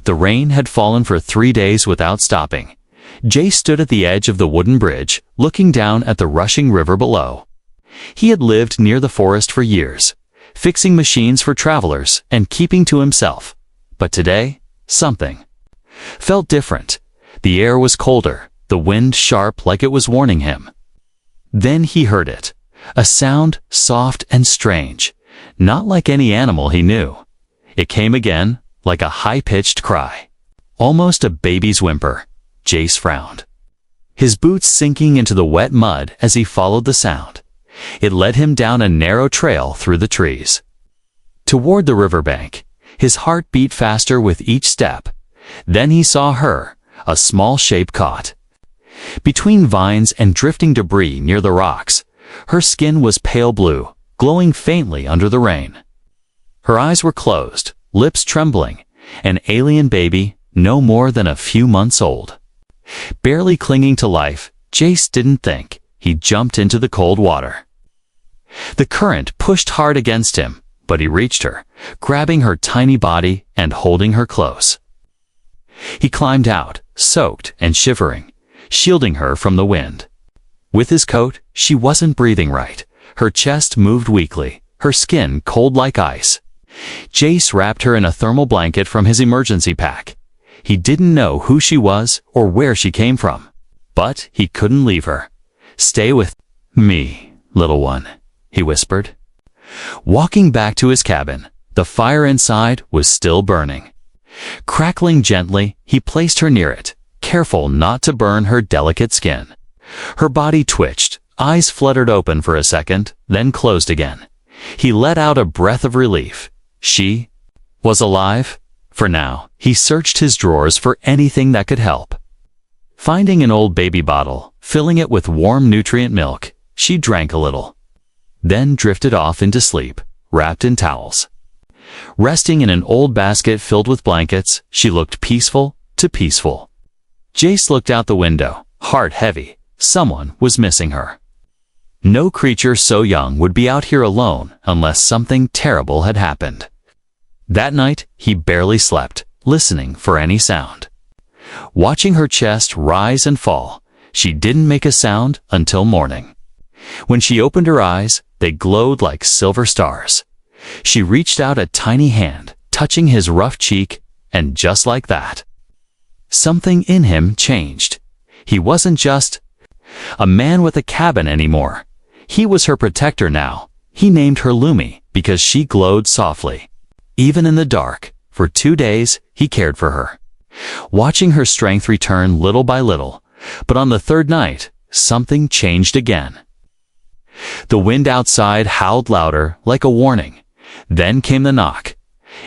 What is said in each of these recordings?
The rain had fallen for 3 days without stopping. Jay stood at the edge of the wooden bridge, looking down at the rushing river below. He had lived near the forest for years, fixing machines for travelers and keeping to himself. But today, something felt different. The air was colder, the wind sharp like it was warning him. Then he heard it, a sound soft and strange, not like any animal he knew. It came again, like a high-pitched cry, almost a baby's whimper. Jace frowned, his boots sinking into the wet mud as he followed the sound. It led him down a narrow trail through the trees. Toward the riverbank, his heart beat faster with each step. Then he saw her, a small shape caught between vines and drifting debris near the rocks. Her skin was pale blue, glowing faintly under the rain. Her eyes were closed, lips trembling, an alien baby no more than a few months old. Barely clinging to life, Jace didn't think. He jumped into the cold water. The current pushed hard against him, but he reached her, grabbing her tiny body and holding her close. He climbed out, soaked and shivering, shielding her from the wind. With his coat, she wasn't breathing right. Her chest moved weakly, her skin cold like ice. Jace wrapped her in a thermal blanket from his emergency pack. He didn't know who she was or where she came from, but he couldn't leave her. "Stay with me, little one," he whispered. Walking back to his cabin, the fire inside was still burning. Crackling gently, he placed her near it, careful not to burn her delicate skin. Her body twitched, eyes fluttered open for a second, then closed again. He let out a breath of relief. She was alive. For now, he searched his drawers for anything that could help. Finding an old baby bottle, filling it with warm nutrient milk, she drank a little, then drifted off into sleep, wrapped in towels. Resting in an old basket filled with blankets, she looked peaceful to peaceful. Jace looked out the window, heart heavy. Someone was missing her. No creature so young would be out here alone unless something terrible had happened. That night, he barely slept, listening for any sound. Watching her chest rise and fall, she didn't make a sound until morning. When she opened her eyes, they glowed like silver stars. She reached out a tiny hand, touching his rough cheek, and just like that, something in him changed. He wasn't just a man with a cabin anymore. He was her protector now. He named her Lumi because she glowed softly. Even in the dark, for 2 days, he cared for her, watching her strength return little by little. But on the 3rd night, something changed again. The wind outside howled louder, like a warning. Then came the knock.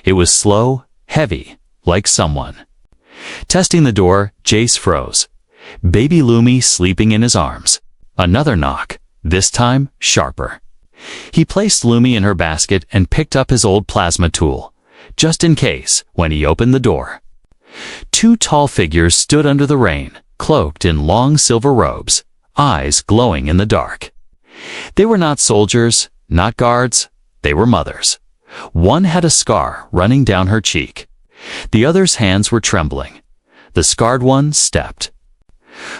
It was slow, heavy, like someone testing the door. Jace froze. Baby Lumi sleeping in his arms. Another knock, this time sharper. He placed Lumi in her basket and picked up his old plasma tool, just in case, when he opened the door. 2 tall figures stood under the rain, cloaked in long silver robes, eyes glowing in the dark. They were not soldiers, not guards, they were mothers. One had a scar running down her cheek. The other's hands were trembling. The scarred one stepped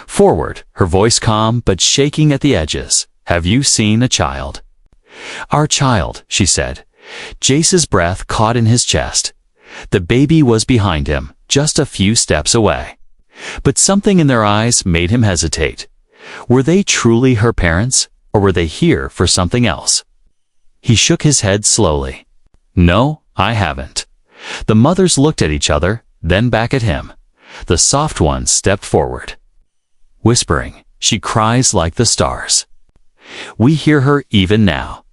forward, her voice calm but shaking at the edges. "Have you seen a child?" "Our child," she said. Jace's breath caught in his chest. The baby was behind him, just a few steps away. But something in their eyes made him hesitate. Were they truly her parents, or were they here for something else? He shook his head slowly. "No, I haven't." The mothers looked at each other, then back at him. The soft one stepped forward. Whispering, she cries like the stars. We hear her even now.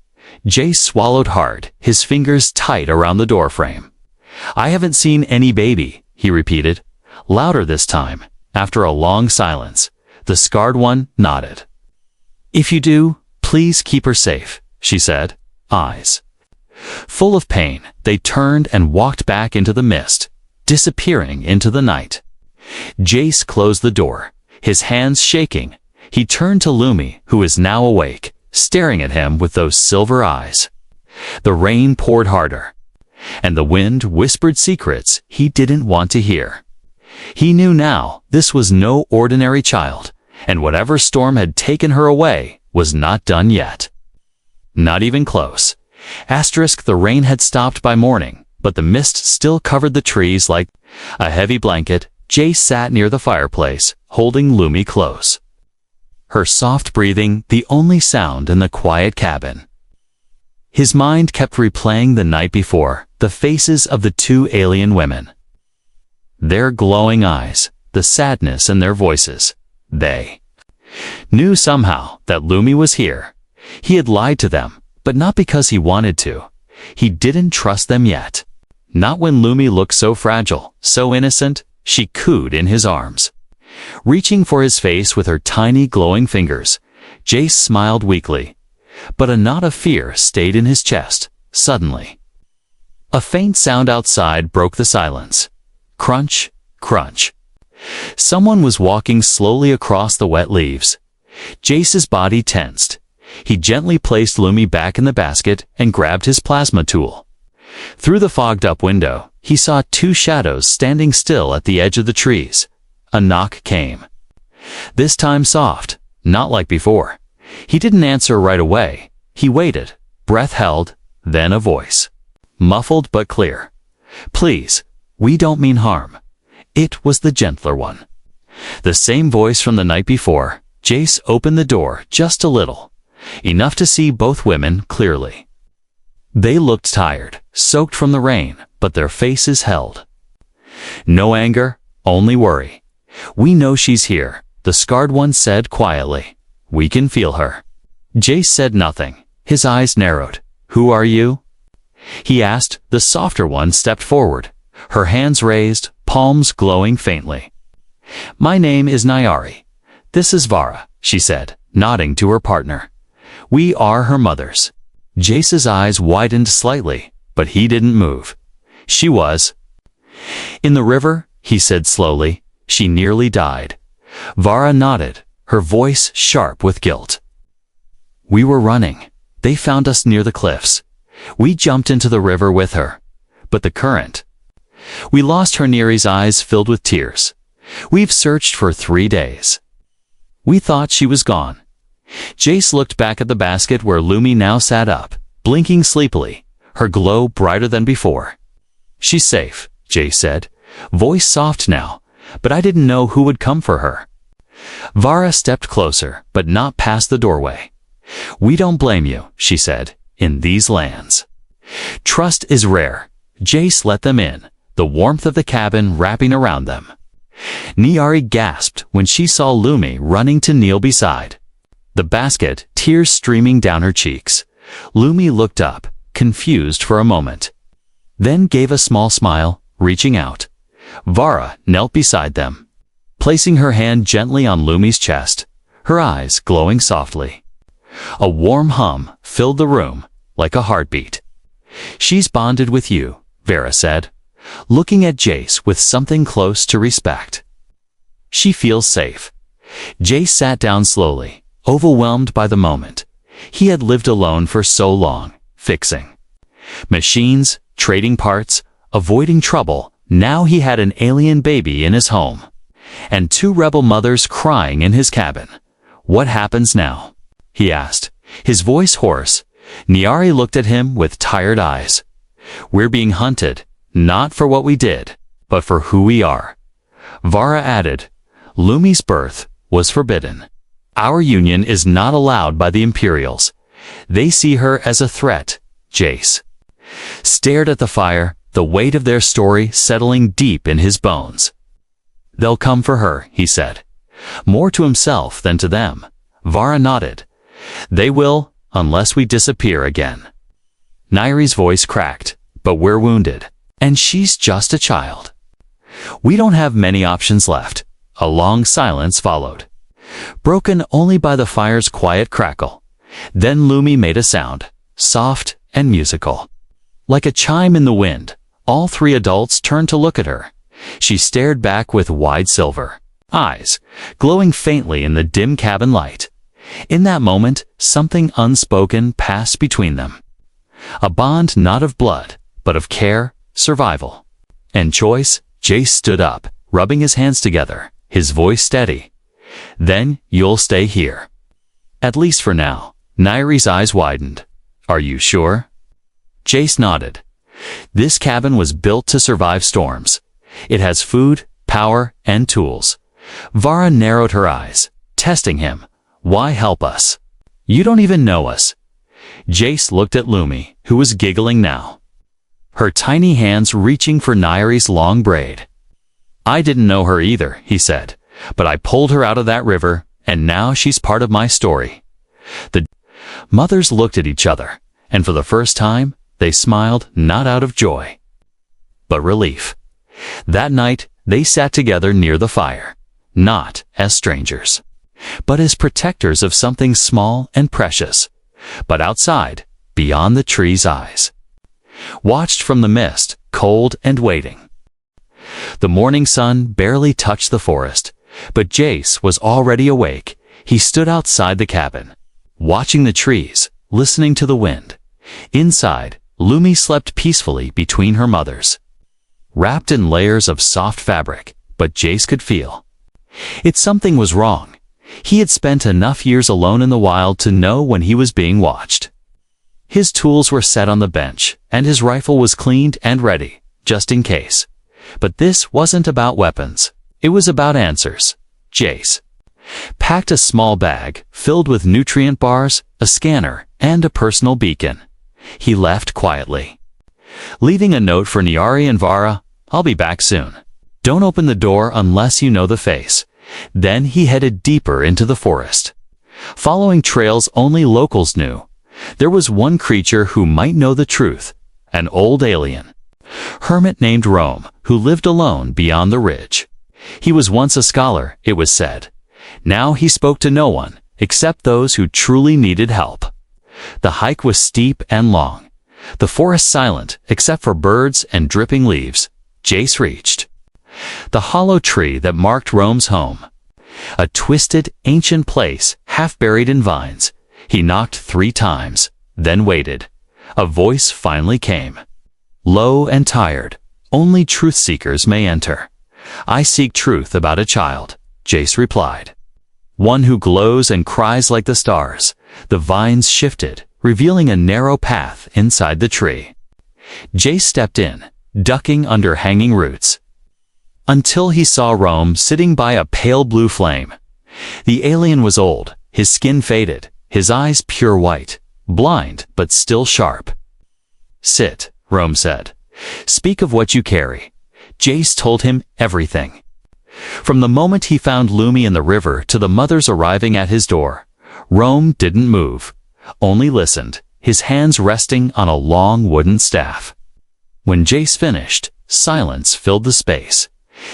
Jace swallowed hard, his fingers tight around the doorframe. "I haven't seen any baby," he repeated, louder this time. After a long silence, the scarred one nodded. "If you do, please keep her safe," she said, eyes full of pain. They turned and walked back into the mist, disappearing into the night. Jace closed the door, his hands shaking. He turned to Lumi, who is now awake, staring at him with those silver eyes. The rain poured harder. and the wind whispered secrets he didn't want to hear. He knew now this was no ordinary child, and whatever storm had taken her away was not done yet. Not even close. The rain had stopped by morning, but the mist still covered the trees like a heavy blanket. Jace sat near the fireplace, holding Lumi close. Her soft breathing the only sound in the quiet cabin. His mind kept replaying the night before, the faces of the two alien women. Their glowing eyes, the sadness in their voices. They knew somehow that Lumi was here. He had lied to them, but not because he wanted to. He didn't trust them yet. Not when Lumi looked so fragile, so innocent. She cooed in his arms. Reaching for his face with her tiny glowing fingers, Jace smiled weakly. But a knot of fear stayed in his chest, suddenly. A faint sound outside broke the silence. Crunch, crunch. Someone was walking slowly across the wet leaves. Jace's body tensed. He gently placed Lumi back in the basket and grabbed his plasma tool. Through the fogged-up window, he saw two shadows standing still at the edge of the trees. A knock came. This time soft, not like before. He didn't answer right away. He waited, breath held, then a voice. Muffled but clear. "Please, we don't mean harm." It was the gentler one. The same voice from the night before. Jace opened the door just a little, enough to see both women clearly. They looked tired, soaked from the rain, but their faces held. No anger, only worry. "We know she's here," the scarred one said quietly. "We can feel her." Jace said nothing. His eyes narrowed. "Who are you?" he asked. The softer one stepped forward, her hands raised, palms glowing faintly. "My name is Nyari. This is Vara," she said, nodding to her partner. "We are her mothers." Jace's eyes widened slightly, but he didn't move. "She was in the river," he said slowly. "She nearly died." Vara nodded, her voice sharp with guilt. "We were running. They found us near the cliffs. We jumped into the river with her. But the current. We lost her." Nyari's eyes filled with tears. "We've searched for 3 days. We thought she was gone." Jace looked back at the basket where Lumi now sat up, blinking sleepily, her glow brighter than before. "She's safe," Jace said, voice soft now, "but I didn't know who would come for her." Vara stepped closer, but not past the doorway. "We don't blame you," she said, "in these lands. Trust is rare." Jace let them in, the warmth of the cabin wrapping around them. Nyari gasped when she saw Lumi running to kneel beside the basket, tears streaming down her cheeks. Lumi looked up, confused for a moment, then gave a small smile, reaching out. Vara knelt beside them, placing her hand gently on Lumi's chest, her eyes glowing softly. A warm hum filled the room, like a heartbeat. "She's bonded with you," Vara said, looking at Jace with something close to respect. "She feels safe." Jace sat down slowly, overwhelmed by the moment. He had lived alone for so long, fixing machines, trading parts, avoiding trouble. Now he had an alien baby in his home, and 2 rebel mothers crying in his cabin. "What happens now?" he asked, his voice hoarse. Nyari looked at him with tired eyes. "We're being hunted, not for what we did, but for who we are." Vara added, "Lumi's birth was forbidden. Our union is not allowed by the Imperials. They see her as a threat." Jace stared at the fire, the weight of their story settling deep in his bones. "They'll come for her," he said, more to himself than to them. Vara nodded. "They will, unless we disappear again." Nyari's voice cracked. "But we're wounded, and she's just a child. We don't have many options left." A long silence followed, broken only by the fire's quiet crackle. Then Lumi made a sound, soft and musical, like a chime in the wind. All 3 adults turned to look at her. She stared back with wide silver eyes, glowing faintly in the dim cabin light. In that moment, something unspoken passed between them. A bond not of blood, but of care, survival, and choice. Jace stood up, rubbing his hands together, his voice steady. Then you'll stay here. At least for now. Nairi's eyes widened. Are you sure? Jace nodded. This cabin was built to survive storms. It has food, power, and tools. Vara narrowed her eyes, testing him. Why help us? You don't even know us. Jace looked at Lumi, who was giggling now, her tiny hands reaching for Nairi's long braid. I didn't know her either, he said, but I pulled her out of that river, and now she's part of my story. The mothers looked at each other, and for the first time, they smiled not out of joy, but relief. That night, they sat together near the fire, not as strangers, but as protectors of something small and precious, but outside, beyond the tree's eyes. Watched from the mist, cold and waiting. The morning sun barely touched the forest, but Jace was already awake. He stood outside the cabin, watching the trees, listening to the wind. Inside, Lumi slept peacefully between her mothers, wrapped in layers of soft fabric, but Jace could feel something was wrong. He had spent enough years alone in the wild to know when he was being watched. His tools were set on the bench, and his rifle was cleaned and ready, just in case. But this wasn't about weapons. It was about answers. Jace packed a small bag filled with nutrient bars, a scanner, and a personal beacon. He left quietly, leaving a note for Nairi and Vara. I'll be back soon. Don't open the door unless you know the face. Then he headed deeper into the forest, following trails only locals knew. There was one creature who might know the truth, an old alien hermit named Rome, who lived alone beyond the ridge. He was once a scholar, it was said. Now he spoke to no one, except those who truly needed help. The hike was steep and long, the forest silent except for birds and dripping leaves. Jace reached the hollow tree that marked Rome's home, a twisted, ancient place half buried in vines. He knocked 3 times, then waited. A voice finally came. Low and tired, only truth seekers may enter. I seek truth about a child, Jace replied. One who glows and cries like the stars. The vines shifted, revealing a narrow path inside the tree. Jace stepped in, ducking under hanging roots, until he saw Rome sitting by a pale blue flame. The alien was old, his skin faded, his eyes pure white, blind but still sharp. Sit, Rome said. Speak of what you carry. Jace told him everything. From the moment he found Lumi in the river to the mothers arriving at his door, Rome didn't move, only listened, his hands resting on a long wooden staff. When Jace finished, silence filled the space.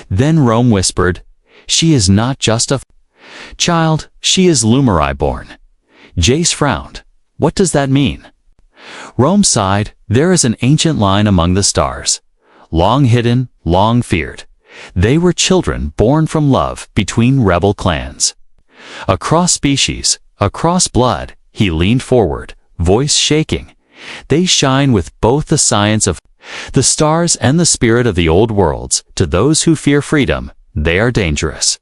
Then Rome whispered, She is not just a child, she is Lumari born. Jace frowned. What does that mean? Rome sighed. There is an ancient line among the stars, long hidden, long feared. They were children born from love between rebel clans. Across species, across blood, he leaned forward, voice shaking. They shine with both the science of the stars and the spirit of the old worlds. To those who fear freedom, they are dangerous.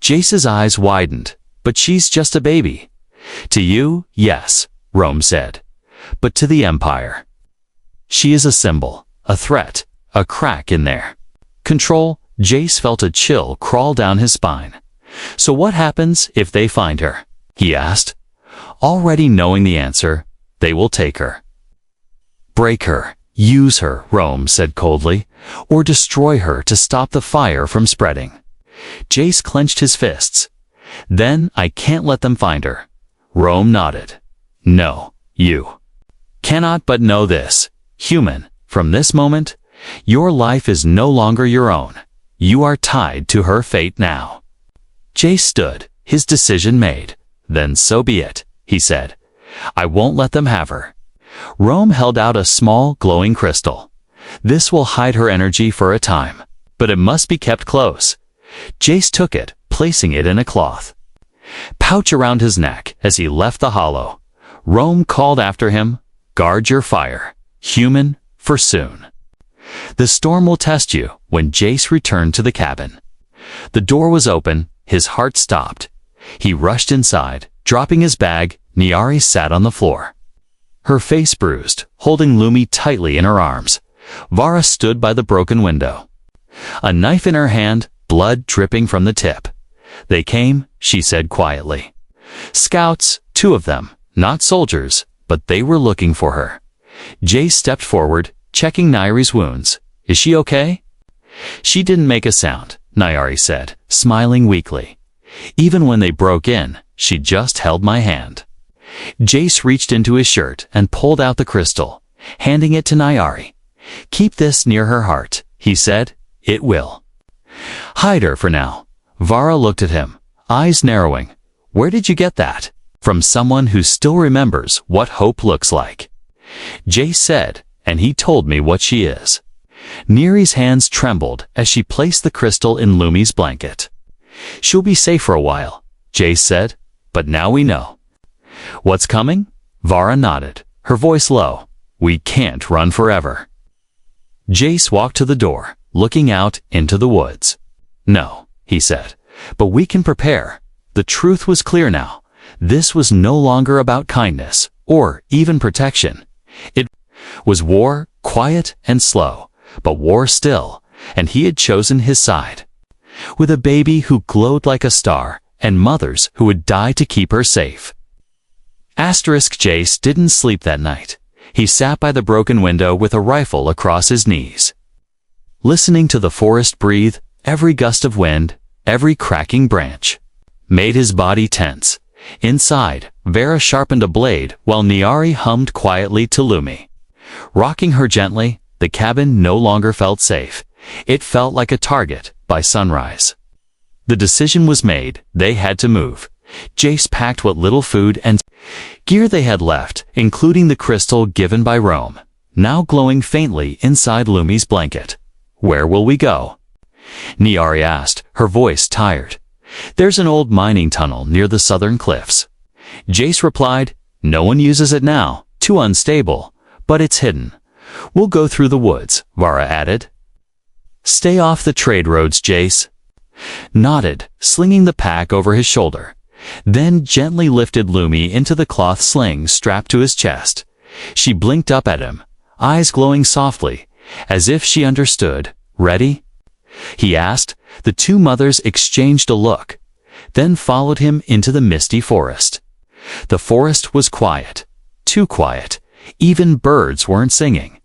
Jace's eyes widened. But she's just a baby. To you, yes, Rome said. But to the Empire, she is a symbol, a threat, a crack in their control. Jace felt a chill crawl down his spine. So what happens if they find her? He asked. Already knowing the answer, they will take her. Break her, use her, Rome said coldly, or destroy her to stop the fire from spreading. Jace clenched his fists. Then I can't let them find her. Rome nodded. No, you cannot, but know this, human, from this moment, your life is no longer your own. You are tied to her fate now. Jace stood, his decision made. Then so be it, he said. I won't let them have her. Rome held out a small, glowing crystal. This will hide her energy for a time, but it must be kept close. Jace took it, placing it in a cloth pouch around his neck as he left the hollow. Rome called after him, Guard your fire, human, for soon. The storm will test you when Jace returned to the cabin. The door was open, his heart stopped. He rushed inside, dropping his bag. Nyari sat on the floor, her face bruised, holding Lumi tightly in her arms. Vara stood by the broken window, a knife in her hand, blood dripping from the tip. They came, she said quietly. Scouts, 2 of them, not soldiers, but they were looking for her. Jace stepped forward, checking Nyari's wounds. Is she okay? She didn't make a sound, Nyari said, smiling weakly. Even when they broke in, she just held my hand. Jace reached into his shirt and pulled out the crystal, handing it to Nyari. Keep this near her heart, he said. It will. Hide her for now. Vara looked at him, eyes narrowing. Where did you get that? From someone who still remembers what hope looks like. Jace said, and he told me what she is. Nyari's hands trembled as she placed the crystal in Lumi's blanket. She'll be safe for a while, Jace said, but now we know. What's coming? Vara nodded, her voice low. We can't run forever. Jace walked to the door, looking out into the woods. No, he said, but we can prepare. The truth was clear now. This was no longer about kindness, or even protection. It was war, quiet and slow, but war still, and he had chosen his side. With a baby who glowed like a star, and mothers who would die to keep her safe. Jace didn't sleep that night. He sat by the broken window with a rifle across his knees, listening to the forest breathe. Every gust of wind, every cracking branch, made his body tense. Inside, Vara sharpened a blade while Nyari hummed quietly to Lumi. Rocking her gently, the cabin no longer felt safe. It felt like a target by sunrise. The decision was made. They had to move. Jace packed what little food and gear they had left, including the crystal given by Rome, now glowing faintly inside Lumi's blanket. Where will we go? Nyari asked, her voice tired. There's an old mining tunnel near the southern cliffs. Jace replied, no one uses it now, too unstable, but it's hidden. We'll go through the woods, Vara added. Stay off the trade roads, Jace nodded, slinging the pack over his shoulder, then gently lifted Lumi into the cloth sling strapped to his chest. She blinked up at him, eyes glowing softly, as if she understood. Ready? He asked. The 2 mothers exchanged a look, then followed him into the misty forest. The forest was quiet, too quiet. Even birds weren't singing.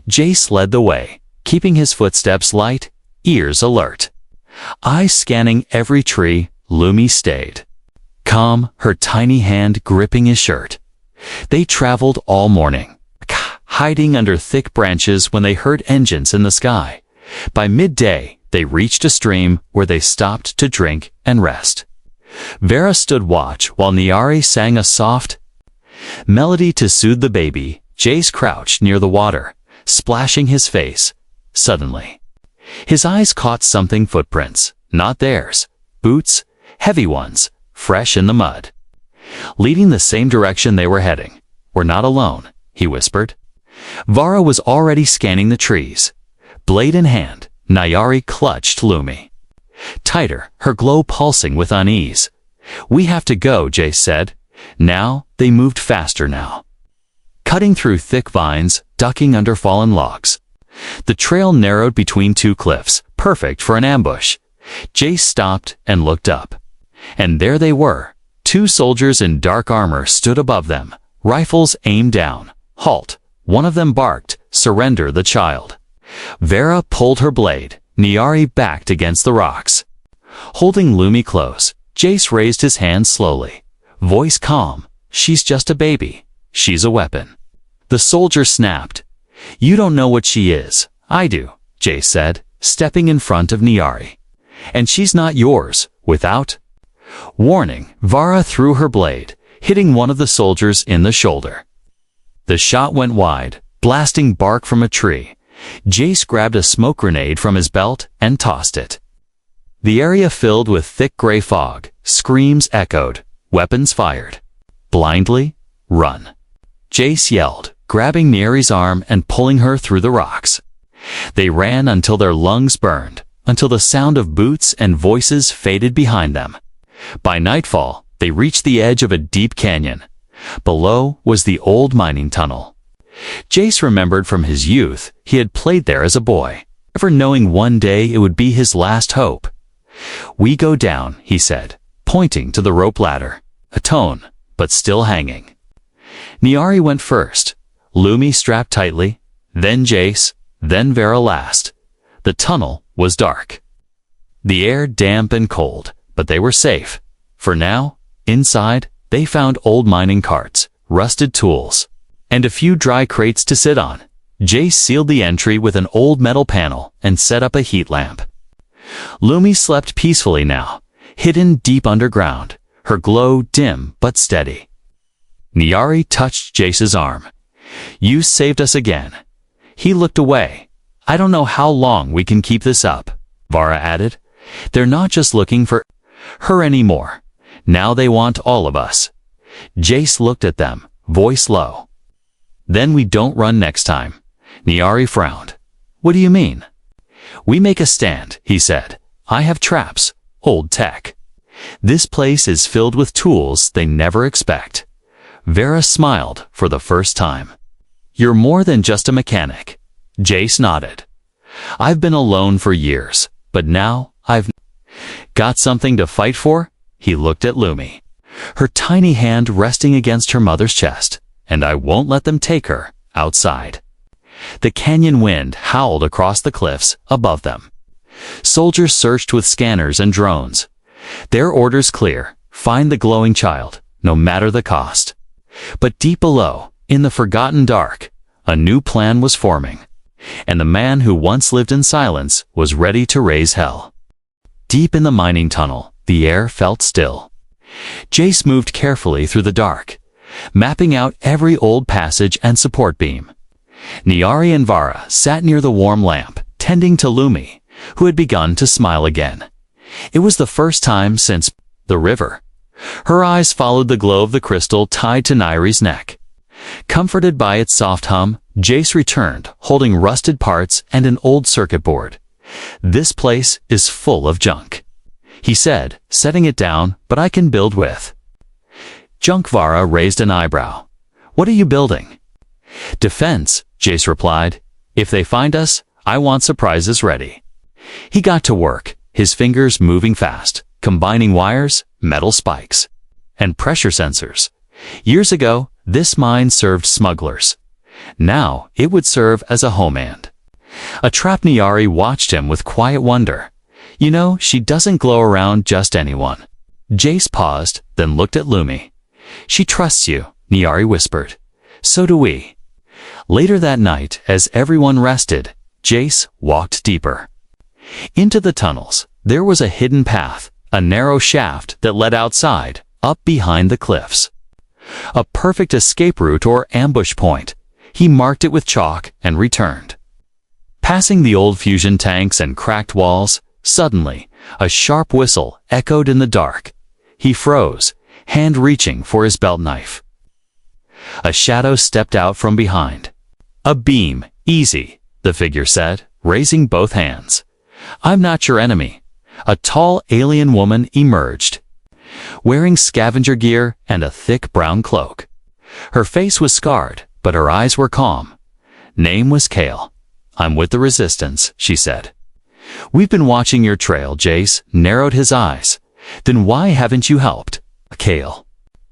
Jace led the way, keeping his footsteps light, ears alert. Eyes scanning every tree, Lumi stayed, calm, her tiny hand gripping his shirt. They traveled all morning, hiding under thick branches when they heard engines in the sky. By midday, they reached a stream where they stopped to drink and rest. Vara stood watch while Nyari sang a soft melody to soothe the baby. Jace crouched near the water, splashing his face. Suddenly, his eyes caught something. Footprints, not theirs. Boots, heavy ones, fresh in the mud, leading the same direction they were heading. We're not alone, he whispered. Vara was already scanning the trees. Blade in hand, Nyari clutched Lumi tighter, her glow pulsing with unease. We have to go, Jace said. Now, they moved faster now, cutting through thick vines, ducking under fallen logs. The trail narrowed between 2 cliffs, perfect for an ambush. Jace stopped and looked up. And there they were. 2 soldiers in dark armor stood above them, rifles aimed down. Halt, one of them barked. Surrender the child. Vara pulled her blade. Nyari backed against the rocks, holding Lumi close. Jace raised his hand slowly, voice calm. She's just a baby. She's a weapon. The soldier snapped. You don't know what she is. I do, Jace said, stepping in front of Nyari. And she's not yours. Without warning, Vara threw her blade, hitting one of the soldiers in the shoulder. The shot went wide, blasting bark from a tree. Jace grabbed a smoke grenade from his belt and tossed it. The area filled with thick gray fog. Screams echoed. Weapons fired. Blindly, run, Jace yelled, grabbing Niari's arm and pulling her through the rocks. They ran until their lungs burned, until the sound of boots and voices faded behind them. By nightfall, they reached the edge of a deep canyon. Below was the old mining tunnel. Jace remembered from his youth he had played there as a boy, never knowing one day it would be his last hope. "We go down," he said, pointing to the rope ladder, atone, but still hanging. Niari went first, Lumi strapped tightly, then Jace, then Vera last. The tunnel was dark. The air damp and cold, but they were safe. For now, inside, they found old mining carts, rusted tools, and a few dry crates to sit on. Jace sealed the entry with an old metal panel and set up a heat lamp. Lumi slept peacefully now, hidden deep underground, her glow dim but steady. Niari touched Jace's arm. "You saved us again." He looked away. "I don't know how long we can keep this up," Vara added. "They're not just looking for her anymore. Now they want all of us." Jace looked at them, voice low. "Then we don't run next time." Niari frowned. "What do you mean?" "We make a stand," he said. "I have traps, old tech. This place is filled with tools they never expect." Vera smiled for the first time. "You're more than just a mechanic." Jace nodded. "I've been alone for years, but now I've got something to fight for." He looked at Lumi, her tiny hand resting against her mother's chest. "And I won't let them take her outside." The canyon wind howled across the cliffs above them. Soldiers searched with scanners and drones. Their orders clear: find the glowing child, no matter the cost. But deep below, in the forgotten dark, a new plan was forming, and the man who once lived in silence was ready to raise hell. Deep in the mining tunnel, the air felt still. Jace moved carefully through the dark, mapping out every old passage and support beam. Niari and Vara sat near the warm lamp, tending to Lumi, who had begun to smile again. It was the first time since the river. Her eyes followed the glow of the crystal tied to Niari's neck. Comforted by its soft hum, Jace returned, holding rusted parts and an old circuit board. "This place is full of junk," he said, setting it down, "but I can build with." Junk. Vara raised an eyebrow. "What are you building?" "Defense," Jace replied. "If they find us, I want surprises ready." He got to work, his fingers moving fast, combining wires, metal spikes, and pressure sensors. Years ago, this mine served smugglers. Now, it would serve as a homemand. A trapped Niari watched him with quiet wonder. "You know, she doesn't glow around just anyone." Jace paused, then looked at Lumi. "She trusts you," Niari whispered. "So do we." Later that night, as everyone rested, Jace walked deeper. Into the tunnels, there was a hidden path, a narrow shaft that led outside, up behind the cliffs. A perfect escape route or ambush point. He marked it with chalk and returned. Passing the old fusion tanks and cracked walls, suddenly, a sharp whistle echoed in the dark. He froze, hand reaching for his belt knife. A shadow stepped out from behind. "A beam, easy," the figure said, raising both hands. "I'm not your enemy." A tall alien woman emerged, wearing scavenger gear and a thick brown cloak. Her face was scarred, but her eyes were calm. Name was Kale. "I'm with the Resistance," she said. "We've been watching your trail." Jace narrowed his eyes. "Then why haven't you helped?" Kale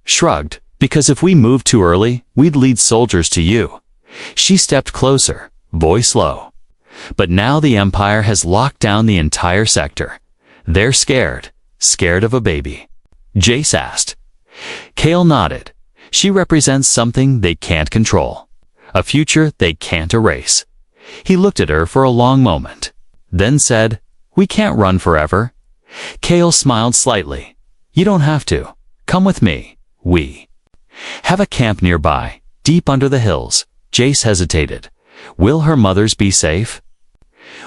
shrugged. "Because if we moved too early, we'd lead soldiers to you." She stepped closer, voice low. "But now the Empire has locked down the entire sector. They're scared of a baby." Jace asked. Kale nodded. "She represents something they can't control, a future they can't erase." He looked at her for a long moment, then said, "We can't run forever." Kale smiled slightly. "You don't have to. Come with me. We have a camp nearby, deep under the hills." Jace hesitated. "Will her mothers be safe?"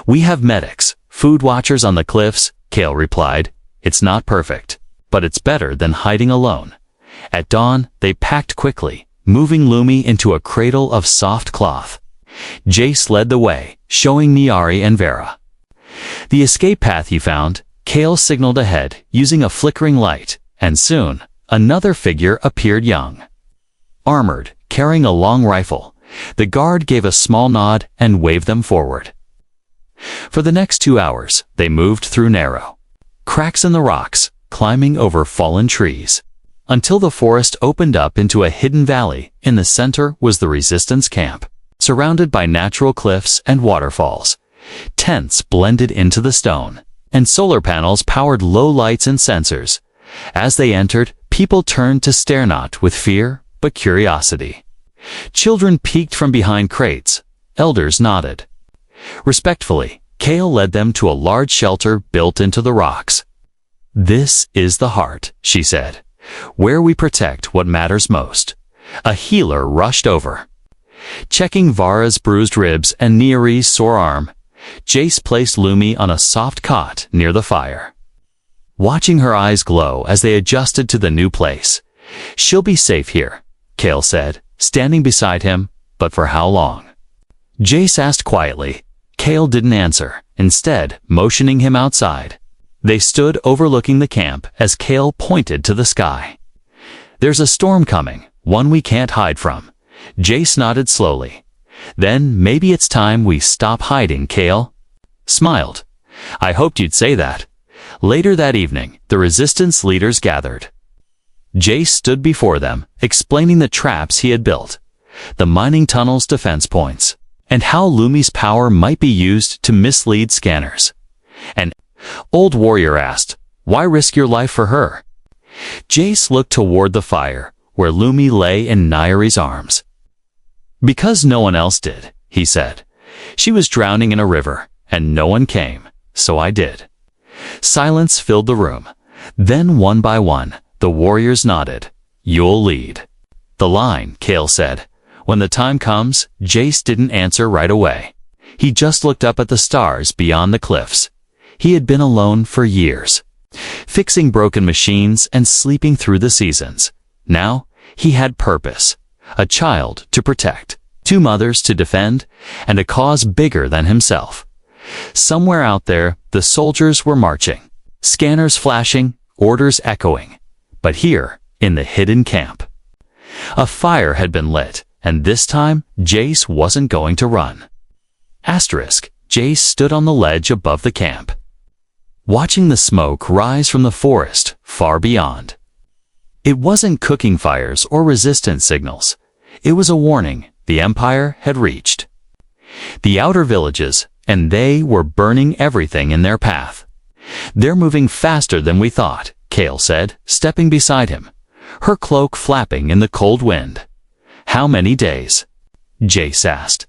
"We have medics, food watchers on the cliffs," Kale replied. "It's not perfect, but it's better than hiding alone." At dawn, they packed quickly, moving Lumi into a cradle of soft cloth. Jace led the way, showing Niari and Vera the escape path he found. Kale signaled ahead using a flickering light, and soon, another figure appeared, young, armored, carrying a long rifle. The guard gave a small nod and waved them forward. For the next 2 hours, they moved through narrow cracks in the rocks, climbing over fallen trees, until the forest opened up into a hidden valley. In the center was the resistance camp, surrounded by natural cliffs and waterfalls. Tents blended into the stone, and solar panels powered low lights and sensors. As they entered, people turned to stare, not with fear, but curiosity. Children peeked from behind crates. Elders nodded. Respectfully, Kale led them to a large shelter built into the rocks. "This is the heart," she said, "where we protect what matters most." A healer rushed over, checking Vara's bruised ribs and Niari's sore arm. Jace placed Lumi on a soft cot near the fire, watching her eyes glow as they adjusted to the new place. "She'll be safe here," Kale said, standing beside him. "But for how long?" Jace asked quietly. Kale didn't answer, instead motioning him outside. They stood overlooking the camp as Kale pointed to the sky. "There's a storm coming, one we can't hide from." Jace nodded slowly. "Then maybe it's time we stop hiding," Kale smiled. "I hoped you'd say that." Later that evening, the resistance leaders gathered. Jace stood before them, explaining the traps he had built, the mining tunnel's defense points, and how Lumi's power might be used to mislead scanners. An old warrior asked, "Why risk your life for her?" Jace looked toward the fire, where Lumi lay in Niari's arms. "Because no one else did," he said. "She was drowning in a river, and no one came, so I did." Silence filled the room. Then one by one, the warriors nodded. "You'll lead the line," Kale said. When the time comes, Jace didn't answer right away. He just looked up at the stars beyond the cliffs. He had been alone for years, fixing broken machines and sleeping through the seasons. Now, he had purpose. A child to protect, 2 mothers to defend, and a cause bigger than himself. Somewhere out there, the soldiers were marching, scanners flashing, orders echoing. But here, in the hidden camp, a fire had been lit, and this time, Jace wasn't going to run. Jace stood on the ledge above the camp, watching the smoke rise from the forest far beyond. It wasn't cooking fires or resistance signals. It was a warning the Empire had reached the outer villages, and they were burning everything in their path. "They're moving faster than we thought," Kale said, stepping beside him, her cloak flapping in the cold wind. "How many days?" Jace asked.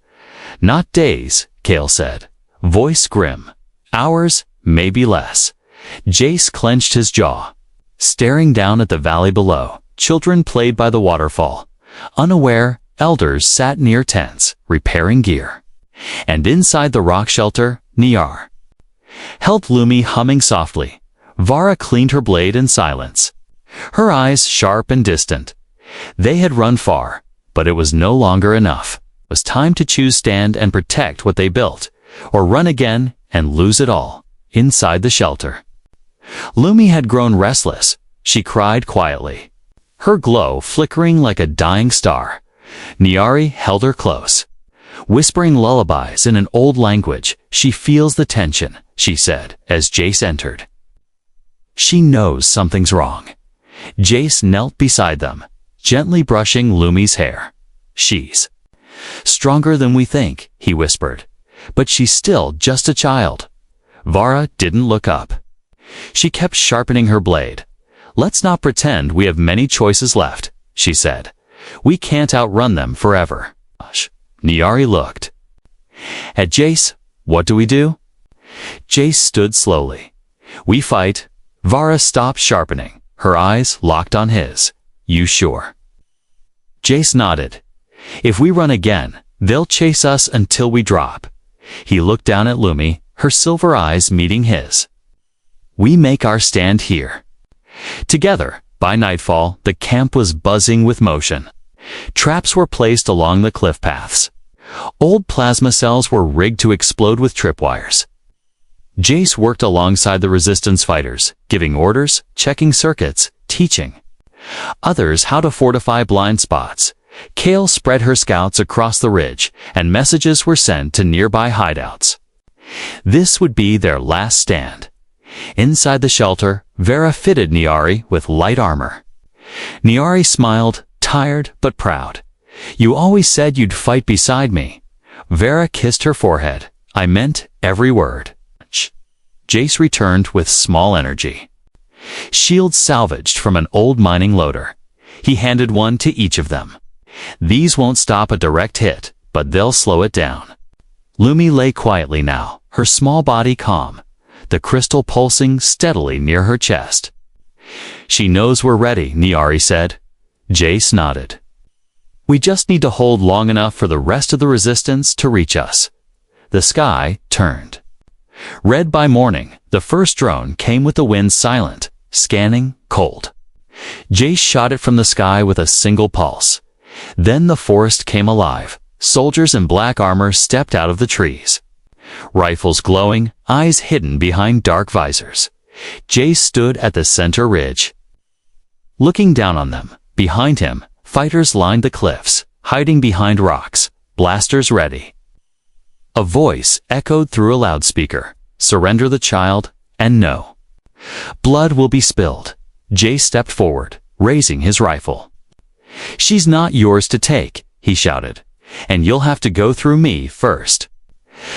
"Not days," Kale said, voice grim. "Hours, maybe less." Jace clenched his jaw, staring down at the valley below. Children played by the waterfall. Unaware, elders sat near tents, repairing gear. And inside the rock shelter, Niar held Lumi humming softly. Vara cleaned her blade in silence, her eyes sharp and distant. They had run far, but it was no longer enough. It was time to choose stand and protect what they built, or run again and lose it all. Inside the shelter, Lumi had grown restless. She cried quietly, her glow flickering like a dying star. Niari held her close, whispering lullabies in an old language. "She feels the tension," she said as Jace entered. "She knows something's wrong." Jace knelt beside them, gently brushing Lumi's hair. "She's stronger than we think," he whispered, "but she's still just a child." Vara didn't look up. She kept sharpening her blade. "Let's not pretend we have many choices left," she said. "We can't outrun them forever." Niari looked at Jace. "What do we do?" Jace stood slowly. "We fight." Vara stopped sharpening, her eyes locked on his. "You sure?" Jace nodded. "If we run again, they'll chase us until we drop." He looked down at Lumi, her silver eyes meeting his. "We make our stand here." Together, by nightfall, the camp was buzzing with motion. Traps were placed along the cliff paths. Old plasma cells were rigged to explode with tripwires. Jace worked alongside the resistance fighters, giving orders, checking circuits, teaching others how to fortify blind spots. Kale spread her scouts across the ridge, and messages were sent to nearby hideouts. This would be their last stand. Inside the shelter, Vera fitted Niari with light armor. Niari smiled, tired but proud. "You always said you'd fight beside me." Vera kissed her forehead. "I meant every word." Jace returned with small energy. Shields salvaged from an old mining loader. He handed one to each of them. "These won't stop a direct hit, but they'll slow it down." Lumi lay quietly now, her small body calm, the crystal pulsing steadily near her chest. "She knows we're ready," Niari said. Jace nodded. "We just need to hold long enough for the rest of the resistance to reach us." The sky turned. Red by morning, the first drone came with the wind silent, scanning, cold. Jace shot it from the sky with a single pulse. Then the forest came alive. Soldiers in black armor stepped out of the trees. Rifles glowing, eyes hidden behind dark visors. Jace stood at the center ridge. Looking down on them, behind him, fighters lined the cliffs, hiding behind rocks, blasters ready. A voice echoed through a loudspeaker. "Surrender the child, and no. Blood will be spilled." Jace stepped forward, raising his rifle. "She's not yours to take," he shouted, "and you'll have to go through me first."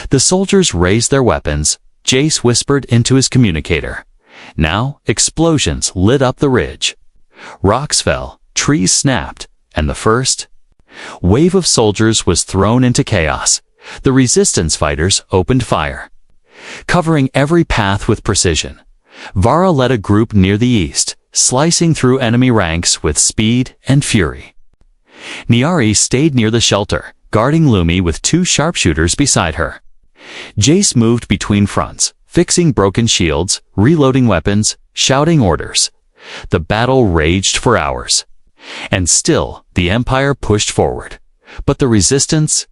The soldiers raised their weapons. Jace whispered into his communicator. Now explosions lit up the ridge. Rocks fell, trees snapped, and the first wave of soldiers was thrown into chaos. The resistance fighters opened fire, covering every path with precision. Vara led a group near the east, slicing through enemy ranks with speed and fury. Niari stayed near the shelter, guarding Lumi with two sharpshooters beside her. Jace moved between fronts, fixing broken shields, reloading weapons, shouting orders. The battle raged for hours. And still, the Empire pushed forward. But the resistance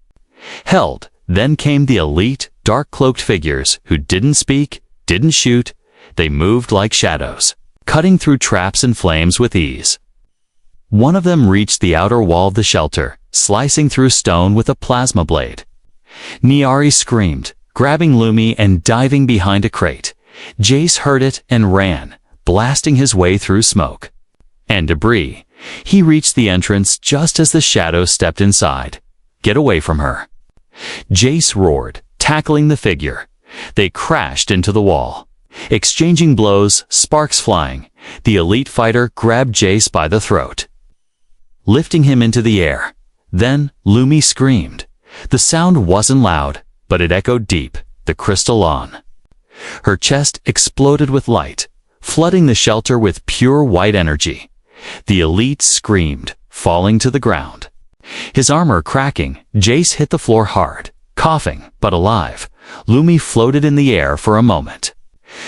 held. Then came the elite, dark-cloaked figures who didn't speak, didn't shoot. They moved like shadows, cutting through traps and flames with ease. One of them reached the outer wall of the shelter, slicing through stone with a plasma blade. Niari screamed, grabbing Lumi and diving behind a crate. Jace heard it and ran, blasting his way through smoke and debris. He reached the entrance just as the shadow stepped inside. "Get away from her." Jace roared, tackling the figure. They crashed into the wall. Exchanging blows, sparks flying, the elite fighter grabbed Jace by the throat, lifting him into the air. Then Lumi screamed. The sound wasn't loud, but it echoed deep, the crystal on. Her chest exploded with light, flooding the shelter with pure white energy. The elite screamed, falling to the ground. His armor cracking, Jace hit the floor hard, coughing, but alive. Lumi floated in the air for a moment,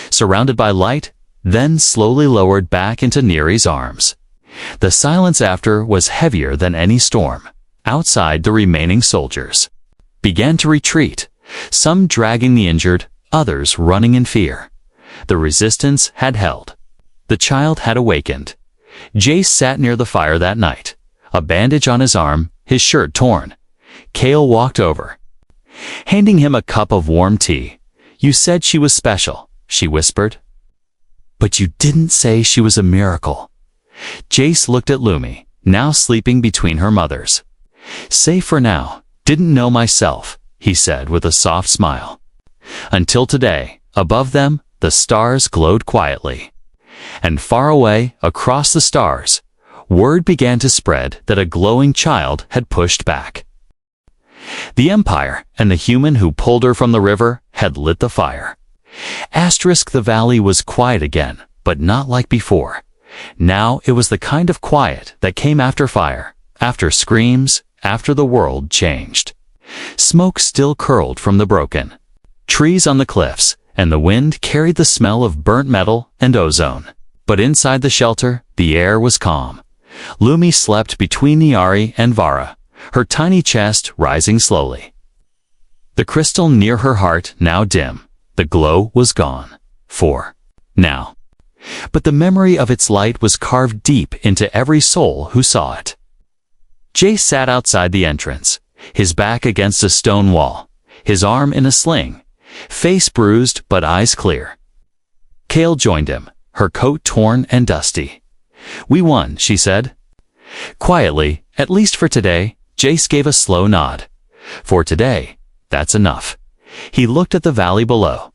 surrounded by light, then slowly lowered back into Neri's arms. The silence after was heavier than any storm. Outside, the remaining soldiers began to retreat, some dragging the injured, others running in fear. The resistance had held. The child had awakened. Jace sat near the fire that night, a bandage on his arm, his shirt torn. Kale walked over, handing him a cup of warm tea. "You said she was special," she whispered. "But you didn't say she was a miracle." Jace looked at Lumi, now sleeping between her mothers. "Safe for now. Didn't know myself," he said with a soft smile. Until today, above them, the stars glowed quietly. And far away, across the stars, word began to spread that a glowing child had pushed back. The Empire and the human who pulled her from the river had lit the fire. The valley was quiet again, but not like before. Now it was the kind of quiet that came after fire, after screams, after the world changed. Smoke still curled from the broken trees on the cliffs, and the wind carried the smell of burnt metal and ozone. But inside the shelter, the air was calm. Lumi slept between Niari and Vara, her tiny chest rising slowly. The crystal near her heart now dim, the glow was gone. For now. But the memory of its light was carved deep into every soul who saw it. Jay sat outside the entrance, his back against a stone wall, his arm in a sling, face bruised but eyes clear. Kale joined him, her coat torn and dusty. "We won," she said. Quietly, "At least for today," Jace gave a slow nod. "For today, that's enough." He looked at the valley below,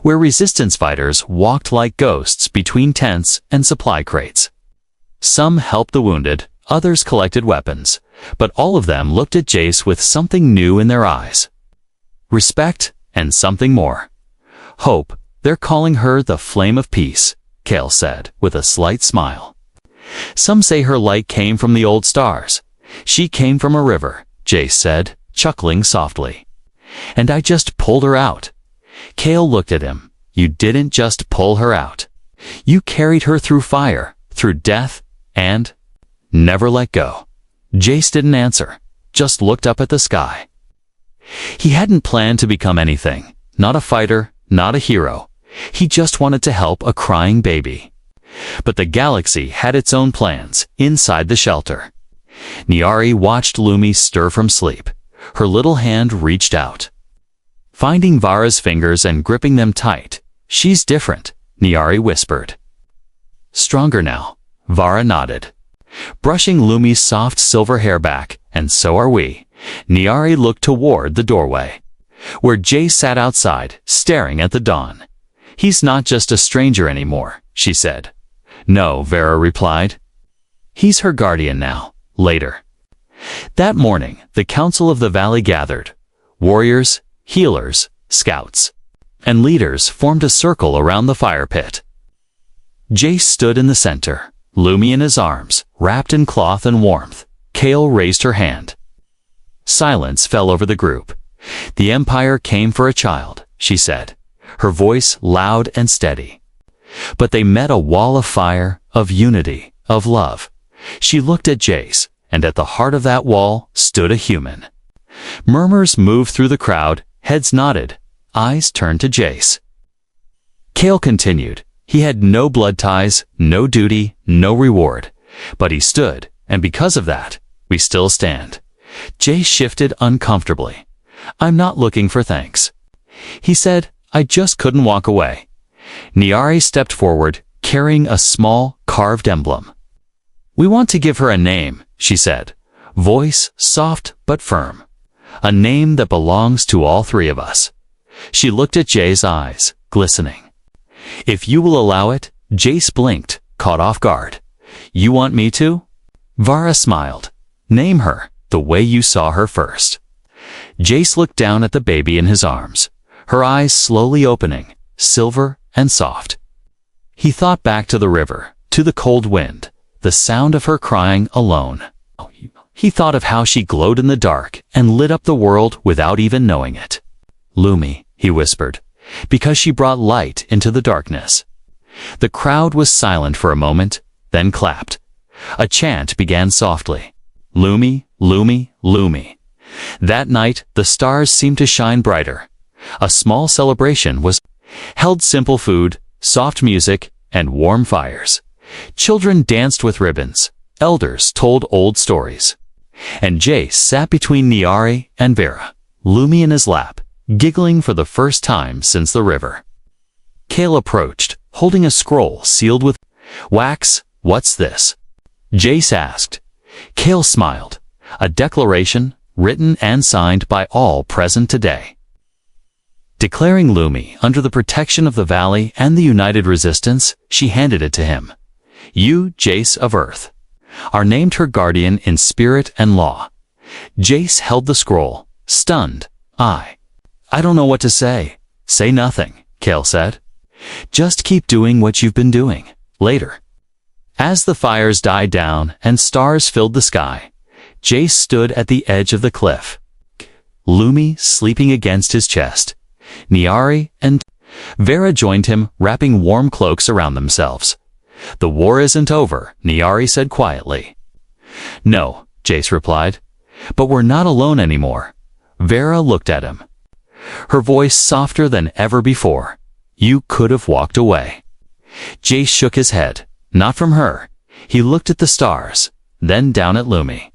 where resistance fighters walked like ghosts between tents and supply crates. Some helped the wounded, others collected weapons, but all of them looked at Jace with something new in their eyes. Respect and something more. Hope. "They're calling her the Flame of Peace," Kale said, with a slight smile. "Some say her light came from the old stars. She came from a river," Jace said, chuckling softly. "And I just pulled her out." Kale looked at him. "You didn't just pull her out. You carried her through fire, through death, and never let go." Jace didn't answer, just looked up at the sky. He hadn't planned to become anything, not a fighter, not a hero. He just wanted to help a crying baby. But the galaxy had its own plans inside the shelter. Niari watched Lumi stir from sleep. Her little hand reached out, finding Vara's fingers and gripping them tight. "She's different," Niari whispered. "Stronger now," Vara nodded, brushing Lumi's soft silver hair back. "And so are we." Niari looked toward the doorway, where Jay sat outside, staring at the dawn. "He's not just a stranger anymore," she said. "No," Vara replied. "He's her guardian now." Later. That morning, the Council of the Valley gathered. Warriors, healers, scouts, and leaders formed a circle around the fire pit. Jace stood in the center, Lumi in his arms, wrapped in cloth and warmth. Kale raised her hand. Silence fell over the group. "The Empire came for a child," she said, her voice loud and steady. But they met a wall of fire, of unity, of love. She looked at Jace, and at the heart of that wall stood a human. Murmurs moved through the crowd, heads nodded, eyes turned to Jace. Kale continued. He had no blood ties, no duty, no reward. But he stood, and because of that, we still stand. Jace shifted uncomfortably. "I'm not looking for thanks," he said. "I just couldn't walk away." Niari stepped forward, carrying a small, carved emblem. "We want to give her a name," she said, voice soft but firm. "A name that belongs to all three of us." She looked at Jay's eyes, glistening. "If you will allow it," Jace blinked, caught off guard. "You want me to?" Vara smiled. "Name her the way you saw her first." Jace looked down at the baby in his arms, her eyes slowly opening, silver and soft. He thought back to the river, to the cold wind, the sound of her crying alone. He thought of how she glowed in the dark and lit up the world without even knowing it. "Lumi," he whispered, "because she brought light into the darkness." The crowd was silent for a moment, then clapped. A chant began softly. "Lumi, Lumi, Lumi." That night, the stars seemed to shine brighter. A small celebration was held. Simple food, soft music, and warm fires. Children danced with ribbons. Elders told old stories. And Jace sat between Niari and Vera, Lumi in his lap, giggling for the first time since the river. Kale approached, holding a scroll sealed with wax. "What's this?" Jace asked. Kale smiled. "A declaration, written and signed by all present today, declaring Lumi under the protection of the Valley and the United Resistance." She handed it to him. "You, Jace of Earth, are named her guardian in spirit and law." Jace held the scroll, stunned. I don't know what to say." "Say nothing," Kale said. "Just keep doing what you've been doing." Later, as the fires died down and stars filled the sky, Jace stood at the edge of the cliff, Lumi sleeping against his chest. Niari and Vera joined him, wrapping warm cloaks around themselves. "The war isn't over," Nyari said quietly. "No," Jace replied, "but we're not alone anymore." Vera looked at him, her voice softer than ever before. "You could have walked away." Jace shook his head, not from her. He looked at the stars, then down at Lumi.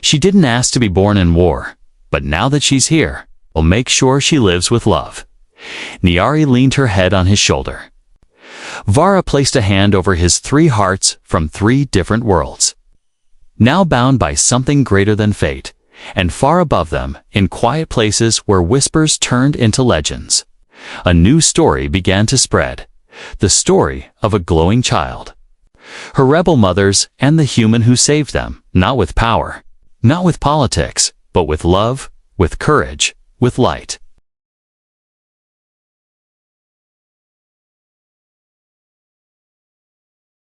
"She didn't ask to be born in war, but now that she's here, we'll make sure she lives with love." Nyari leaned her head on his shoulder. Vara placed a hand over his 3 hearts from 3 different worlds, now bound by something greater than fate, and far above them, in quiet places where whispers turned into legends, a new story began to spread, the story of a glowing child. Her rebel mothers and the human who saved them, not with power, not with politics, but with love, with courage, with light.